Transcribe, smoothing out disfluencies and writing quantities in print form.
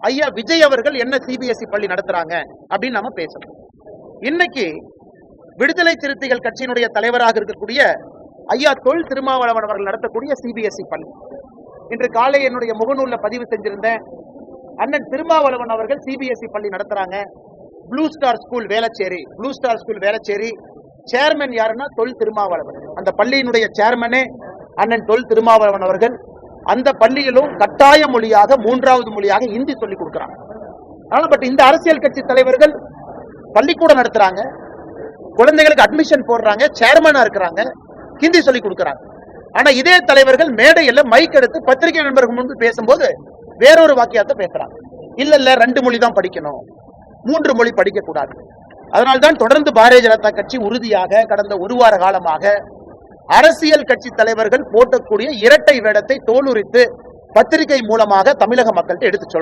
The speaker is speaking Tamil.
ஐயா விஜய் அவர்கள் என்ன சிபிஎஸ்இ பள்ளி நடத்துறாங்க அப்படின்னு நாம பேசணும். இன்னைக்கு விடுதலை சிறுத்தைகள் கட்சியினுடைய தலைவராக இருக்கக்கூடிய ஐயா தொல் திருமாவளவன் அவர்கள் நடத்தக்கூடிய சிபிஎஸ்இ பள்ளி. இன்று காலை என்னுடைய முகநூல்ல பதிவு செஞ்சிருந்தேன். அண்ணன் திருமாவளவன் அவர்கள் சிபிஎஸ்இ பள்ளி நடத்துறாங்க. Blue star school Velachery chairman யாருன்னா தொல் திருமாவளவன். அந்த பள்ளியினுடைய சேர்மனே அண்ணன் தொல் திருமாவளவன் அவர்கள். அந்த பள்ளியிலும் கட்டாய மொழியாக 3வது மொழியாக ஹிந்தி சொல்லிக் கொடுக்கிறாங்க. ஆனா பட் இந்த அரசியல் கட்சி தலைவர்கள் பள்ளிக்கூடம் நடத்துறாங்க, குழந்தைகளுக்கு அட்மிஷன் போடுறாங்க, சேர்மனா இருக்கிறாங்க, ஹிந்தி சொல்லிக் கொடுக்கிறாங்க. ஆனா இதே தலைவர்கள் மேடையில் மைக் எடுத்து பத்திரிகை நண்பர்கள் முன்பு பேசும்போது வேறொரு வாக்கியத்தை பேசுறாங்க. இல்ல 2 மொழி தான் படிக்கணும், 3 மொழி படிக்க கூடாது. அதனால்தான் தொடர்ந்து பாரதிய ஜனதா கட்சி உறுதியாக கடந்த 1 வார காலமாக அரசியல் கட்சி தலைவர்கள் போட்டக்கூடிய இரட்டை வேடத்தை தோலுரித்து பத்திரிகை மூலமாக தமிழக மக்கள்கிட்ட எடுத்து சொல்றாங்க.